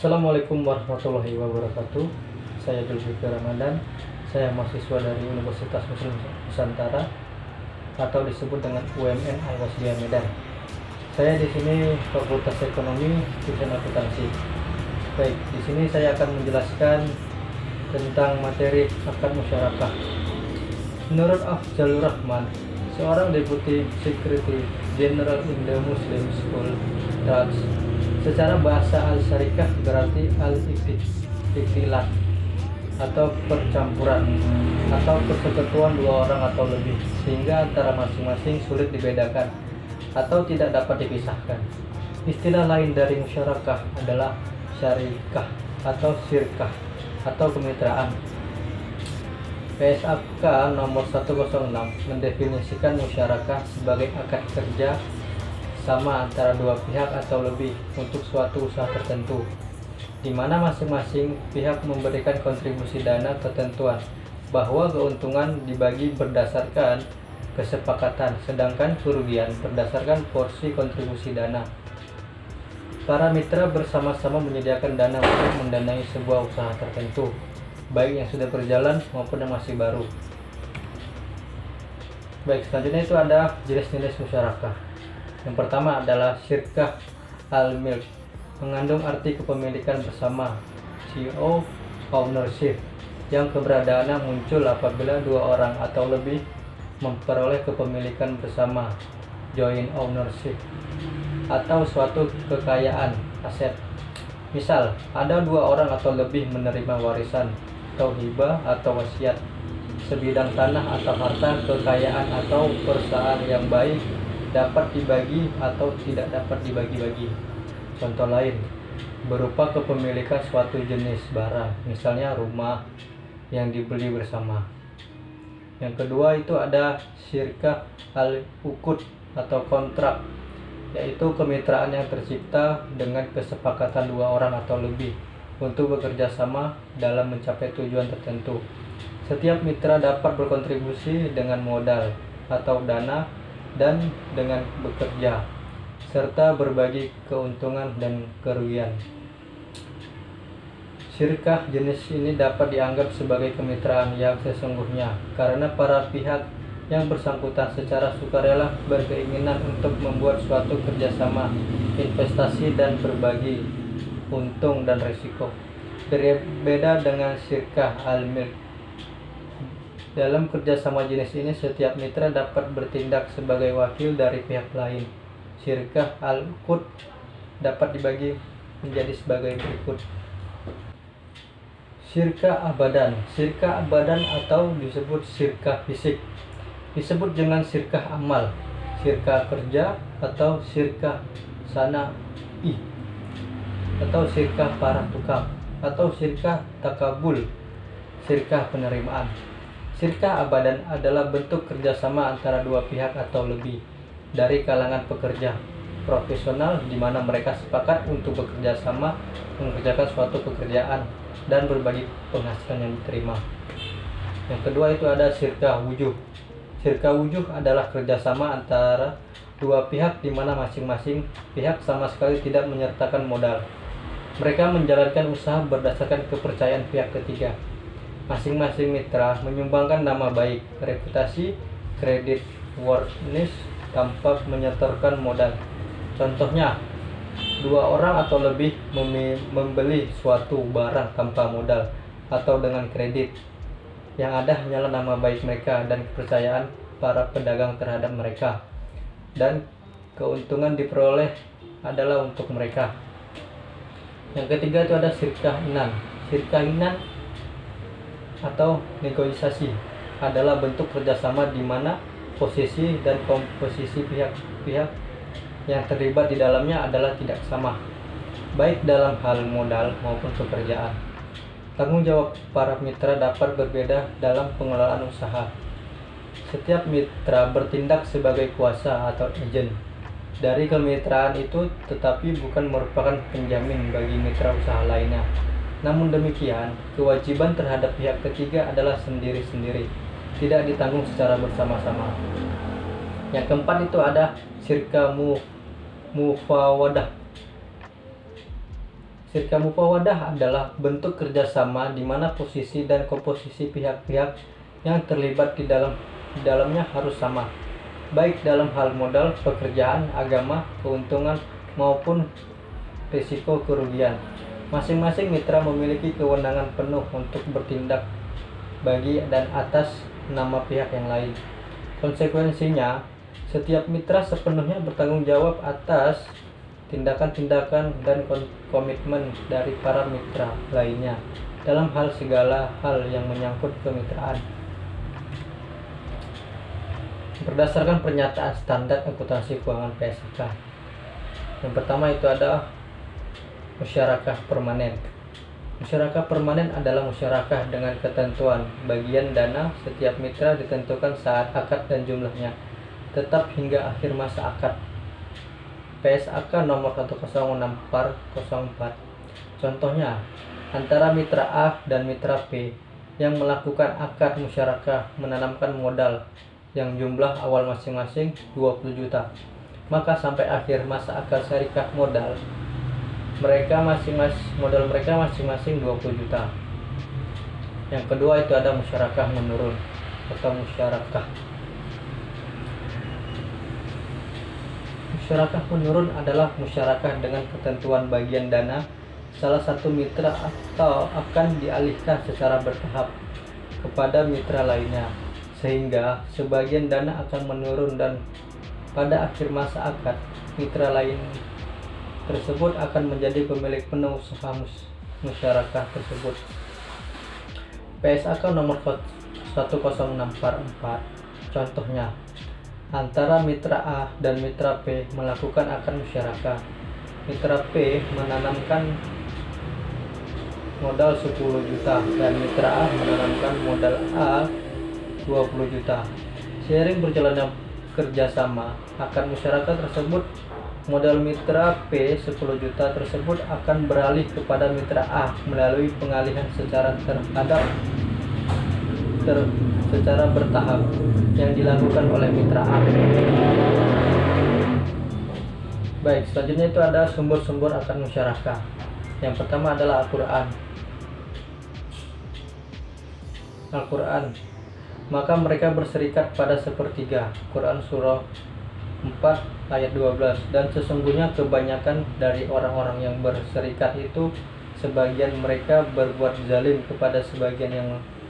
Assalamualaikum warahmatullahi wabarakatuh. Saya Julfikar Ramadan. Saya mahasiswa dari Universitas Muslim Nusantara atau disebut dengan UMN Al-Wasdiyah Medan. Saya di sini Fakultas Ekonomi jurusan Akuntansi. Baik, di sini saya akan menjelaskan tentang materi akad musyarakah. Menurut Afzalur Rahman, seorang Deputy Secretary General in the Muslim School Trust, secara bahasa al-syarikah berarti al-ikhtilat atau percampuran atau persekutuan dua orang atau lebih, sehingga antara masing-masing sulit dibedakan atau tidak dapat dipisahkan. Istilah lain dari musyarakah adalah syarikah atau syirkah atau kemitraan. PSAK nomor 106 mendefinisikan musyarakah sebagai akad kerja sama antara dua pihak atau lebih untuk suatu usaha tertentu, di mana masing-masing pihak memberikan kontribusi dana tertentuan, bahwa keuntungan dibagi berdasarkan kesepakatan, sedangkan kerugian berdasarkan porsi kontribusi dana. Para mitra bersama-sama menyediakan dana untuk mendanai sebuah usaha tertentu, baik yang sudah berjalan maupun yang masih baru. Baik, selanjutnya itu ada jenis-jenis musyarakah. Yang pertama adalah syirkah al-milk, mengandung arti kepemilikan bersama, ownership, yang keberadaannya muncul apabila dua orang atau lebih memperoleh kepemilikan bersama, joint ownership, atau suatu kekayaan, aset. Misal, ada dua orang atau lebih menerima warisan atau hibah atau wasiat sebidang tanah atau harta kekayaan atau perusahaan yang baik dapat dibagi atau tidak dapat dibagi-bagi. Contoh lain berupa kepemilikan suatu jenis barang, misalnya rumah yang dibeli bersama. Yang kedua itu ada syirkah al-uqud atau kontrak, yaitu kemitraan yang tercipta dengan kesepakatan dua orang atau lebih untuk bekerja sama dalam mencapai tujuan tertentu. Setiap mitra dapat berkontribusi dengan modal atau dana dan dengan bekerja, serta berbagi keuntungan dan kerugian. Syirkah jenis ini dapat dianggap sebagai kemitraan yang sesungguhnya karena para pihak yang bersangkutan secara sukarela berkeinginan untuk membuat suatu kerjasama, investasi, dan berbagi untung dan risiko. Berbeda dengan syirkah al-milk. Dalam kerjasama jenis ini, setiap mitra dapat bertindak sebagai wakil dari pihak lain. Syirkah al-uqud dapat dibagi menjadi sebagai berikut. Syirkah abadan. Syirkah abadan atau disebut syirkah fisik disebut dengan syirkah amal, syirkah kerja, atau syirkah sana'i, atau syirkah para tukang, atau syirkah takabul, syirkah penerimaan. Syirkah abadan adalah bentuk kerjasama antara dua pihak atau lebih dari kalangan pekerja profesional, di mana mereka sepakat untuk bekerja sama mengerjakan suatu pekerjaan dan berbagi penghasilan yang diterima. Yang kedua itu ada syirkah wujuh. Syirkah wujuh adalah kerjasama antara dua pihak di mana masing-masing pihak sama sekali tidak menyertakan modal. Mereka menjalankan usaha berdasarkan kepercayaan pihak ketiga. Masing-masing mitra menyumbangkan nama baik, reputasi, kredit, worthiness tanpa menyetorkan modal. Contohnya, dua orang atau lebih membeli suatu barang tanpa modal atau dengan kredit. Yang ada hanyalah nama baik mereka dan kepercayaan para pedagang terhadap mereka, dan keuntungan diperoleh adalah untuk mereka. Yang ketiga itu ada syirkah inan. Syirkah inan atau negosiasi adalah bentuk kerjasama di mana posisi dan komposisi pihak-pihak yang terlibat di dalamnya adalah tidak sama, baik dalam hal modal maupun pekerjaan. Tanggung jawab para mitra dapat berbeda dalam pengelolaan usaha. Setiap mitra bertindak sebagai kuasa atau agen dari kemitraan itu, tetapi bukan merupakan penjamin bagi mitra usaha lainnya. Namun demikian, kewajiban terhadap pihak ketiga adalah sendiri-sendiri, tidak ditanggung secara bersama-sama. Yang keempat itu ada syirkah mufawadah. Syirka mufawadah adalah bentuk kerjasama di mana posisi dan komposisi pihak-pihak yang terlibat di dalamnya harus sama, baik dalam hal modal, pekerjaan, agama, keuntungan, maupun risiko kerugian. Masing-masing mitra memiliki kewenangan penuh untuk bertindak bagi dan atas nama pihak yang lain. Konsekuensinya, setiap mitra sepenuhnya bertanggung jawab atas tindakan-tindakan dan komitmen dari para mitra lainnya dalam segala hal yang menyangkut kemitraan. Berdasarkan pernyataan standar akuntansi keuangan PSAK, yang pertama itu ada musyarakah permanen. Musyarakah permanen adalah musyarakah dengan ketentuan bagian dana setiap mitra ditentukan saat akad dan jumlahnya tetap hingga akhir masa akad. PSAK nomor 106404. Contohnya, antara mitra A dan mitra P yang melakukan akad musyarakah menanamkan modal yang jumlah awal masing-masing 20 juta. Maka sampai akhir masa akad syarikat modal mereka masing-masing 20 juta. Yang kedua itu ada musyarakah menurun atau musyarakah. Musyarakah menurun adalah musyarakah dengan ketentuan bagian dana salah satu mitra atau akan dialihkan secara bertahap kepada mitra lainnya, sehingga sebagian dana akan menurun dan pada akhir masa akad mitra lain tersebut akan menjadi pemilik penuh usaha musyarakah tersebut. PSAK nomor 1064. Contohnya, antara mitra A dan mitra P melakukan akad musyarakah. Mitra P menanamkan modal 10 juta dan mitra A menanamkan modal A 20 juta. Seiring berjalannya kerjasama akad musyarakah tersebut, modal mitra P 10 juta tersebut akan beralih kepada mitra A melalui pengalihan secara bertahap yang dilakukan oleh mitra A. Baik, selanjutnya itu ada sumber-sumber akad musyarakah. Yang pertama adalah Al-Quran. Maka mereka berserikat pada sepertiga. Quran surah 4 ayat 12. Dan sesungguhnya kebanyakan dari orang-orang yang berserikat itu sebagian mereka berbuat zalim kepada sebagian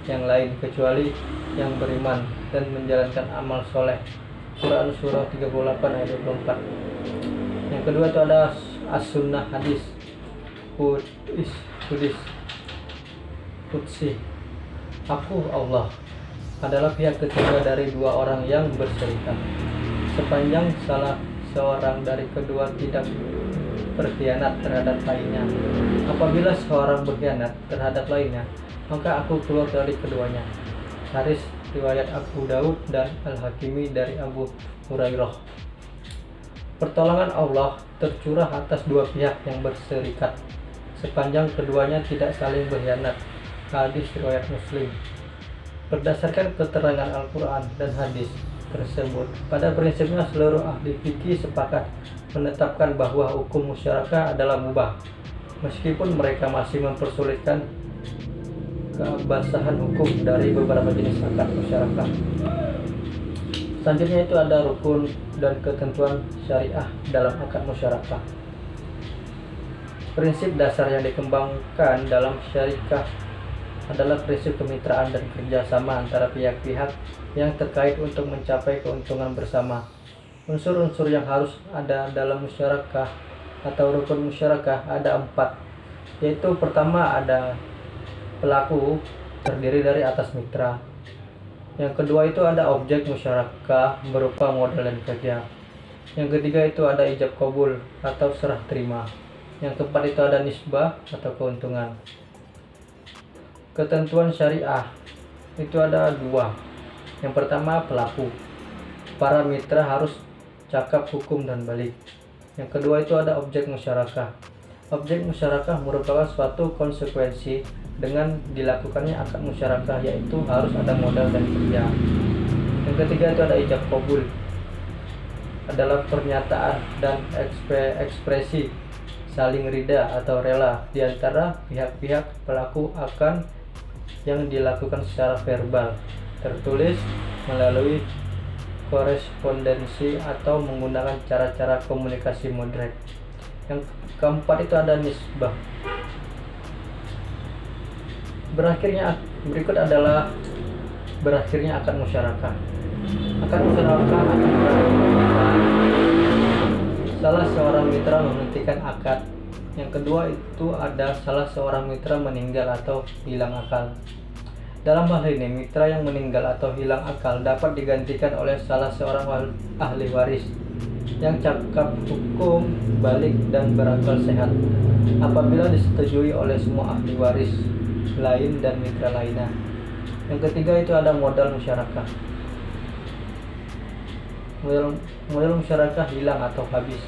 yang lain kecuali yang beriman dan menjalankan amal soleh. Quran surah 38 ayat 24. Yang kedua itu ada as-sunnah hadis Qudsi. Aku Allah adalah pihak ketiga dari dua orang yang berserikat. Sepanjang salah seorang dari kedua tidak berkhianat terhadap lainnya. Apabila seorang berkhianat terhadap lainnya, maka aku keluar dari keduanya. Hadis riwayat Abu Daud dan Al-Hakimi dari Abu Hurairah. Pertolongan Allah tercurah atas dua pihak yang berserikat sepanjang keduanya tidak saling berkhianat. Hadis riwayat Muslim. Berdasarkan keterangan Al-Quran dan hadis tersebut, pada prinsipnya seluruh ahli fikih sepakat menetapkan bahwa hukum musyarakah adalah mubah, meskipun mereka masih mempersulitkan keabsahan hukum dari beberapa jenis akad musyarakah. Selanjutnya itu ada rukun dan ketentuan syariah dalam akad musyarakah. Prinsip dasar yang dikembangkan dalam syariah adalah prinsip kemitraan dan kerjasama antara pihak-pihak yang terkait untuk mencapai keuntungan bersama. Unsur-unsur yang harus ada dalam musyarakah atau rukun musyarakah ada 4, yaitu pertama ada pelaku, terdiri dari atas mitra. Yang kedua itu ada objek musyarakah berupa modal dan kerja. Yang ketiga itu ada ijab qabul atau serah terima. Yang keempat itu ada nisbah atau keuntungan. Ketentuan syariah itu ada 2. Yang pertama pelaku. Para mitra harus cakap hukum dan balik. Yang kedua itu ada objek musyarakah. Objek musyarakah merupakan suatu konsekuensi dengan dilakukannya akad musyarakah, yaitu harus ada modal dan kerja. Yang ketiga itu ada ijab qabul, adalah pernyataan dan ekspresi saling rida atau rela di antara pihak-pihak pelaku akan yang dilakukan secara verbal, tertulis, melalui korespondensi atau menggunakan cara-cara komunikasi moderat. Yang keempat itu ada nisbah. Berikut adalah berakhirnya akad musyarakah. Akad musyarakah akan salah seorang mitra menghentikan akad. Yang kedua itu ada salah seorang mitra meninggal atau hilang akal. Dalam hal ini, mitra yang meninggal atau hilang akal dapat digantikan oleh salah seorang ahli waris yang cakap hukum, balik, dan berakal sehat apabila disetujui oleh semua ahli waris lain dan mitra lainnya. Yang ketiga itu ada modal musyarakah. Modal musyarakah hilang atau habis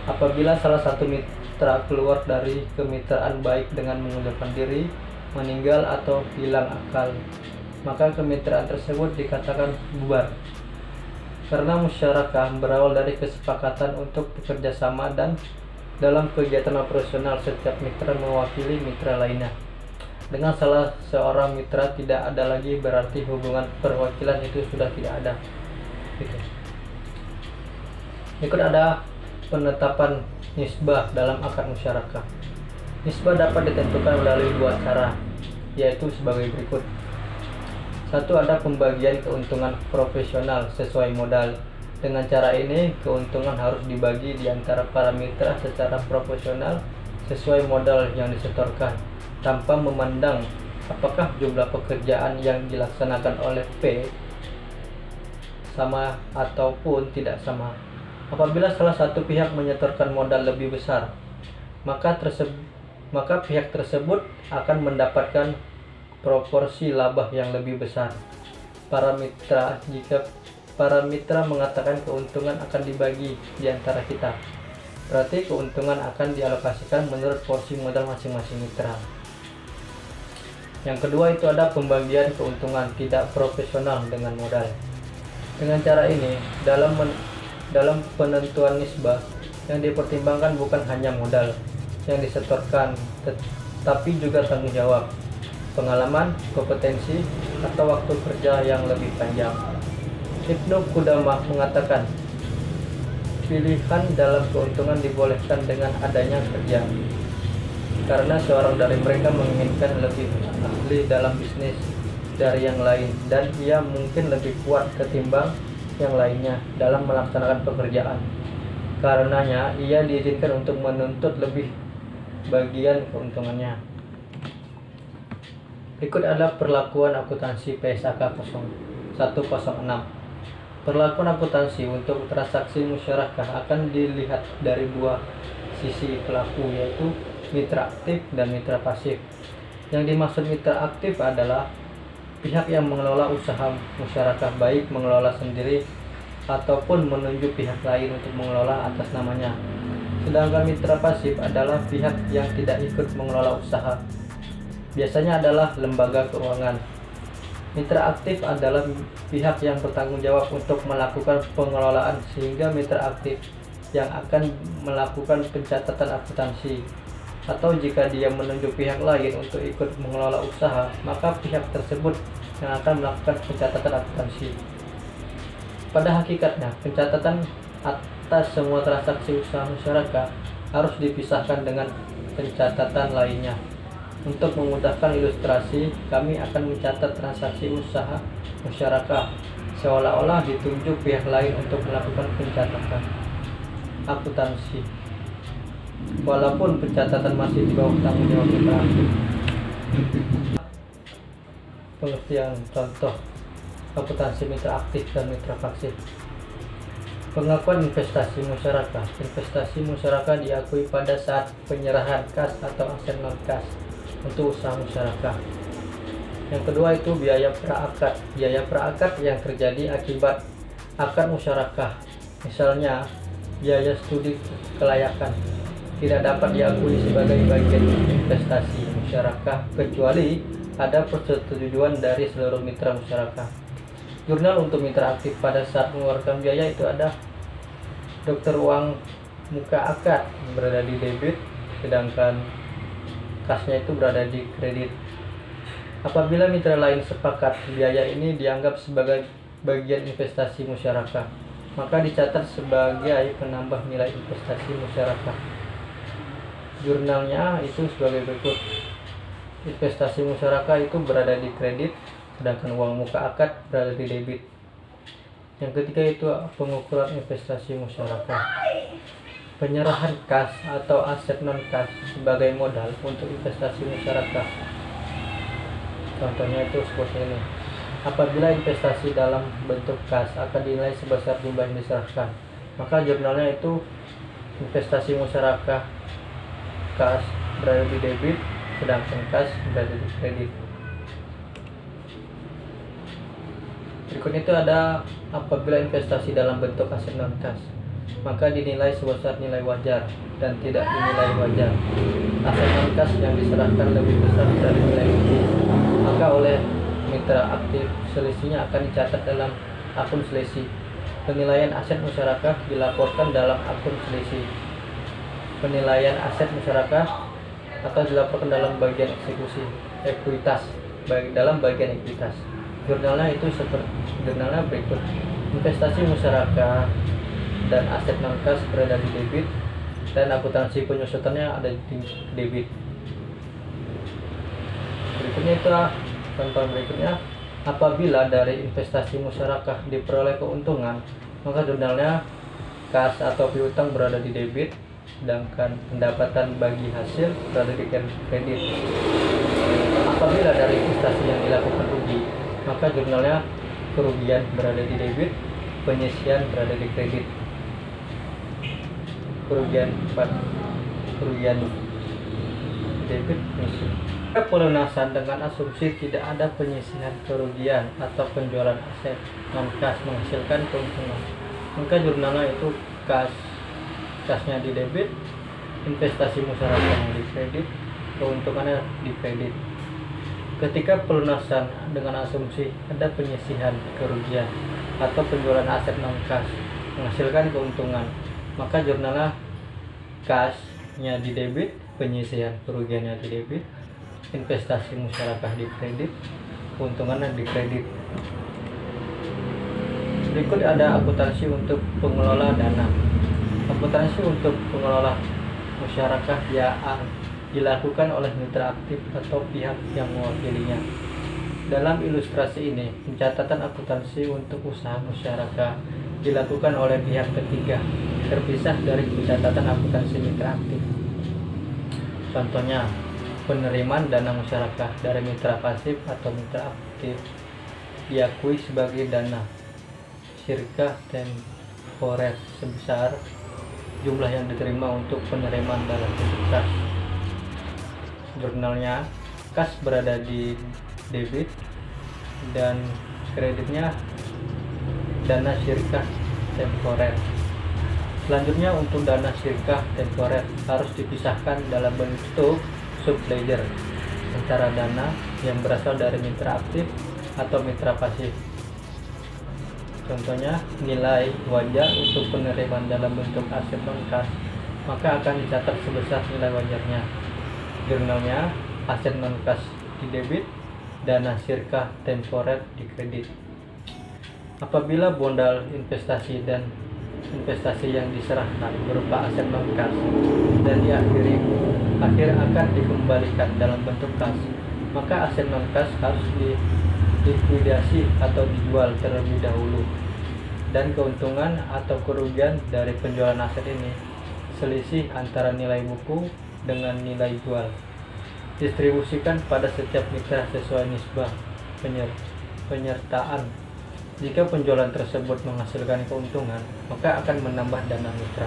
apabila salah satu mitra keluar dari kemitraan baik dengan mengundurkan diri, meninggal, atau hilang akal, maka kemitraan tersebut dikatakan bubar. Karena musyarakah berawal dari kesepakatan untuk bekerja sama dan dalam kegiatan operasional setiap mitra mewakili mitra lainnya. Dengan salah seorang mitra tidak ada lagi berarti hubungan perwakilan itu sudah tidak ada. Berikut ada penetapan nisbah dalam akad musyarakah. Nisbah dapat ditentukan melalui dua cara, yaitu sebagai berikut. Satu, ada pembagian keuntungan profesional sesuai modal. Dengan cara ini, keuntungan harus dibagi di antara para mitra secara proporsional sesuai modal yang disetorkan, tanpa memandang apakah jumlah pekerjaan yang dilaksanakan oleh P sama ataupun tidak sama. Apabila salah satu pihak menyetorkan modal lebih besar, maka pihak tersebut akan mendapatkan proporsi laba yang lebih besar. Jika para mitra mengatakan keuntungan akan dibagi di antara kita, berarti keuntungan akan dialokasikan menurut porsi modal masing-masing mitra. Yang kedua itu ada pembagian keuntungan tidak profesional dengan modal. Dengan cara ini, dalam penentuan nisbah yang dipertimbangkan bukan hanya modal yang disetorkan, tetapi juga tanggung jawab, pengalaman, kompetensi, atau waktu kerja yang lebih panjang. Ibnu Qudamah mengatakan, pilihan dalam keuntungan dibolehkan dengan adanya kerja, karena seorang dari mereka menginginkan lebih ahli dalam bisnis dari yang lain, dan ia mungkin lebih kuat ketimbang yang lainnya dalam melaksanakan pekerjaan. Karenanya, ia diizinkan untuk menuntut lebih bagian keuntungannya. Berikut adalah perlakuan akuntansi PSAK 0106. Perlakuan akuntansi untuk transaksi musyarakah akan dilihat dari dua sisi pelaku, yaitu mitra aktif dan mitra pasif. Yang dimaksud mitra aktif adalah pihak yang mengelola usaha musyarakah, baik mengelola sendiri ataupun menunjuk pihak lain untuk mengelola atas namanya. Sedangkan mitra pasif adalah pihak yang tidak ikut mengelola usaha, biasanya adalah lembaga keuangan. Mitra aktif adalah pihak yang bertanggung jawab untuk melakukan pengelolaan, sehingga mitra aktif yang akan melakukan pencatatan akuntansi, atau jika dia menunjuk pihak lain untuk ikut mengelola usaha, maka pihak tersebut yang akan melakukan pencatatan akuntansi. Pada hakikatnya, pencatatan atas semua transaksi usaha musyarakah harus dipisahkan dengan pencatatan lainnya. Untuk memudahkan ilustrasi, kami akan mencatat transaksi usaha musyarakah seolah-olah ditunjuk pihak lain untuk melakukan pencatatan akuntansi, walaupun pencatatan masih di bawah tanggung jawab mitra aktif. Pengertian contoh akuntansi mitra aktif dan mitra pasif. Pengakuan investasi musyarakah. Investasi musyarakah diakui pada saat penyerahan kas atau aset non kas untuk usaha musyarakah. Yang kedua itu biaya praakad. Biaya praakad yang terjadi akibat akad musyarakah, misalnya biaya studi kelayakan, tidak dapat diakui sebagai bagian investasi musyarakah kecuali ada persetujuan dari seluruh mitra musyarakah. Jurnal untuk mitra aktif pada saat mengeluarkan biaya itu ada daftar uang muka akad berada di debit, sedangkan kasnya itu berada di kredit. Apabila mitra lain sepakat biaya ini dianggap sebagai bagian investasi musyarakah, maka dicatat sebagai penambah nilai investasi musyarakah. Jurnalnya itu sebagai berikut. Investasi musyarakah itu berada di kredit, sedangkan uang muka akad berada di debit. Yang ketiga itu pengukuran investasi musyarakah. Penyerahan kas atau aset non-kas sebagai modal untuk investasi musyarakah. Contohnya itu seperti ini. Apabila investasi dalam bentuk kas akan dinilai sebesar jumlah yang diserahkan, maka jurnalnya itu investasi musyarakah kas berada di debit, sedangkan kas berada di kredit. Berikut itu ada apabila investasi dalam bentuk aset non-kas, maka dinilai sebesar nilai wajar dan tidak dinilai wajar. Aset non-kas yang diserahkan lebih besar dari nilai inti, maka oleh mitra aktif selisihnya akan dicatat dalam akun selisih. Penilaian aset musyarakah dilaporkan dalam akun selisih. Penilaian aset musyarakah atau dilaporkan dalam bagian eksekusi ekuitas, dalam bagian ekuitas. Jurnalnya itu jurnalnya berikut. Investasi musyarakah dan aset non-kas berada di debit, dan akuntansi penyusutannya ada di debit. Berikutnya itu contoh berikutnya. Apabila dari investasi musyarakah diperoleh keuntungan, maka jurnalnya kas atau piutang berada di debit, sedangkan pendapatan bagi hasil berada di kredit. Apabila dari investasi yang dilakukan rugi, maka jurnalnya kerugian berada di debit, penyisian berada di kredit. Kerugian debit, penyisian. Pelunasan dengan asumsi tidak ada penyisihan kerugian atau penjualan aset non-kas menghasilkan keuntungan, maka jurnalnya itu kasnya di debit, investasi musyarakah di kredit, keuntungannya di kredit. Ketika pelunasan dengan asumsi ada penyisihan kerugian atau penjualan aset non-kas menghasilkan keuntungan, maka jurnalnya kasnya di debit, penyisihan kerugiannya di debit, investasi musyarakah di kredit, keuntungannya di kredit. Berikut ada akuntansi untuk pengelola dana. Akuntansi untuk pengelola musyarakah yang dilakukan oleh mitra aktif atau pihak yang mewakilinya. Dalam ilustrasi ini, pencatatan akuntansi untuk usaha musyarakah dilakukan oleh pihak ketiga, terpisah dari pencatatan akuntansi mitra aktif. Contohnya, penerimaan dana musyarakah dari mitra pasif atau mitra aktif diakui sebagai dana sirka temporer sebesar jumlah yang diterima untuk penerimaan dalam bentuk kas. Jurnalnya kas berada di debit dan kreditnya dana sirka temporer. Selanjutnya untuk dana sirka temporer harus dipisahkan dalam bentuk subledger antara dana yang berasal dari mitra aktif atau mitra pasif. Contohnya, nilai wajar untuk penerimaan dalam bentuk aset non-kas, maka akan dicatat sebesar nilai wajarnya. Jurnalnya aset non-kas di debit, dana sirka temporer di kredit. Apabila modal investasi dan investasi yang diserahkan berupa aset non-kas dan di akhir akan dikembalikan dalam bentuk kas, maka aset non-kas harus dilikuidasi atau dijual terlebih dahulu, dan keuntungan atau kerugian dari penjualan aset ini selisih antara nilai buku dengan nilai jual distribusikan pada setiap mitra sesuai nisbah penyertaan. Jika penjualan tersebut menghasilkan keuntungan, maka akan menambah dana mitra.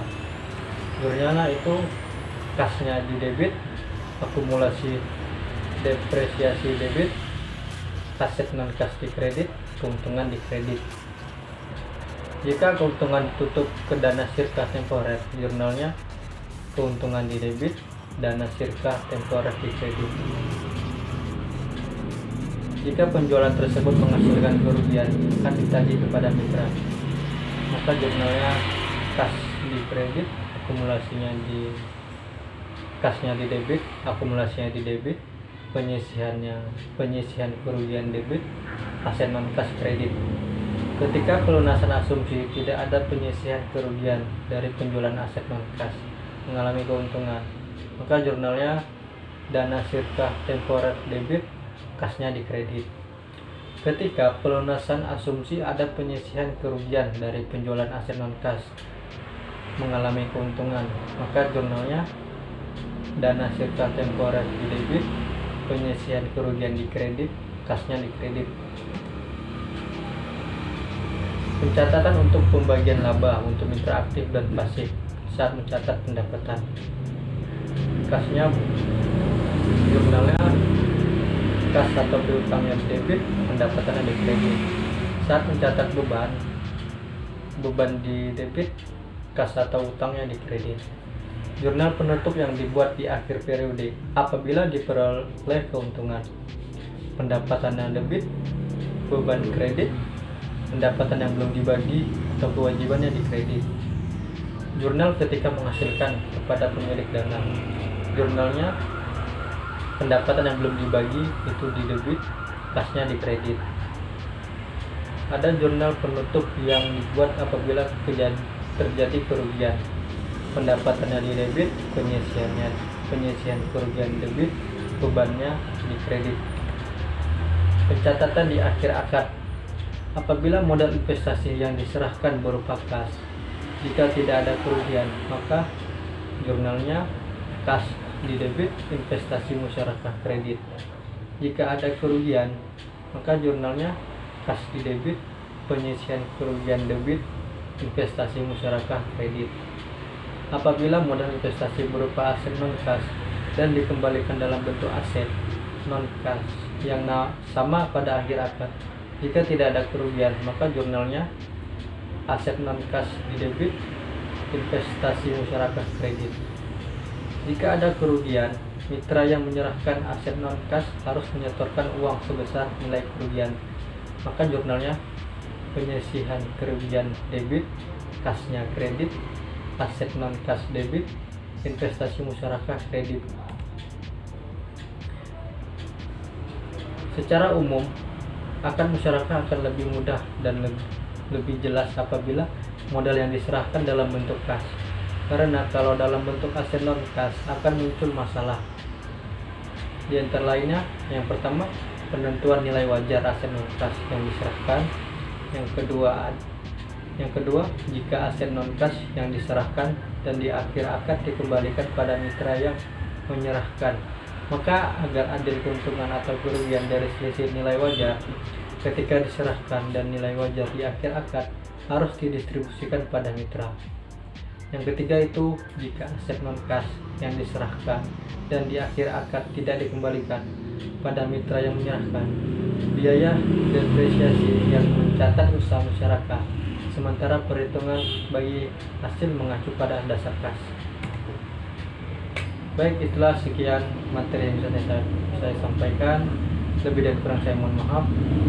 Jurnalnya itu kasnya di debit, akumulasi depresiasi debit, aset non kas di kredit, keuntungan di kredit. Jika keuntungan tutup ke dana sirka temporer, jurnalnya keuntungan di debit, dana sirka temporer di kredit. Jika penjualan tersebut menghasilkan kerugian, akan ditagih kepada mitra, maka jurnalnya kas di kredit, akumulasinya di kasnya di debit, akumulasinya di debit, penyisihan kerugian debit, aset non kas kredit. Ketika pelunasan asumsi tidak ada penyisihan kerugian dari penjualan aset non kas mengalami keuntungan, maka jurnalnya dana sirka temporer debit, kasnya di kredit. Ketika pelunasan asumsi ada penyisihan kerugian dari penjualan aset non kas mengalami keuntungan, maka jurnalnya dana sirka temporer di debit, penyisihan kerugian di kredit, kasnya di kredit. Pencatatan untuk pembagian laba untuk mitra aktif dan pasif saat mencatat pendapatan. Kasnya jurnalnya kas atau piutangnya di debit, pendapatannya di kredit. Saat mencatat beban di debit, kas atau utangnya di kredit. Jurnal penutup yang dibuat di akhir periode apabila diperoleh keuntungan. Pendapatannya debit, beban kredit, pendapatan yang belum dibagi atau kewajibannya di kredit. Jurnal ketika menghasilkan kepada pemilik dana. Jurnalnya pendapatan yang belum dibagi itu di debit, kasnya di kredit. Ada jurnal penutup yang dibuat apabila terjadi kerugian. Pendapatannya di debit, penyisihan kerugian debit, bebannya di kredit. Pencatatan di akhir akad. Apabila modal investasi yang diserahkan berupa kas, jika tidak ada kerugian, maka jurnalnya kas di debit, investasi musyarakah kredit. Jika ada kerugian, maka jurnalnya kas di debit, penyisihan kerugian debit, investasi musyarakah kredit. Apabila modal investasi berupa aset non kas dan dikembalikan dalam bentuk aset non kas yang sama pada akhir akad, jika tidak ada kerugian, maka jurnalnya aset non kas di debit, investasi musyarakah kredit. Jika ada kerugian, mitra yang menyerahkan aset non kas harus menyetorkan uang sebesar nilai kerugian, maka jurnalnya penyisihan kerugian debit, kasnya kredit, aset non kas debit, investasi musyarakah kredit. Secara umum, akad musyarakah akan lebih mudah dan lebih jelas apabila modal yang diserahkan dalam bentuk kas. Karena kalau dalam bentuk aset non kas akan muncul masalah. Di antara lainnya, yang pertama, penentuan nilai wajar aset non kas yang diserahkan. Yang kedua, jika aset non kas yang diserahkan dan di akhir akad dikembalikan pada mitra yang menyerahkan, maka agar adil keuntungan atau kerugian dari selisih nilai wajar ketika diserahkan dan nilai wajar di akhir akad harus didistribusikan pada mitra. Yang ketiga itu, jika aset non kas yang diserahkan dan di akhir akad tidak dikembalikan pada mitra yang menyerahkan, biaya depresiasi yang mencatat usaha masyarakat, sementara perhitungan bagi hasil mengacu pada dasar kas. Baik, itulah sekian materi yang bisa saya sampaikan. Lebih dan kurang saya mohon maaf.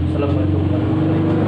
Assalamualaikum warahmatullahi wabarakatuh.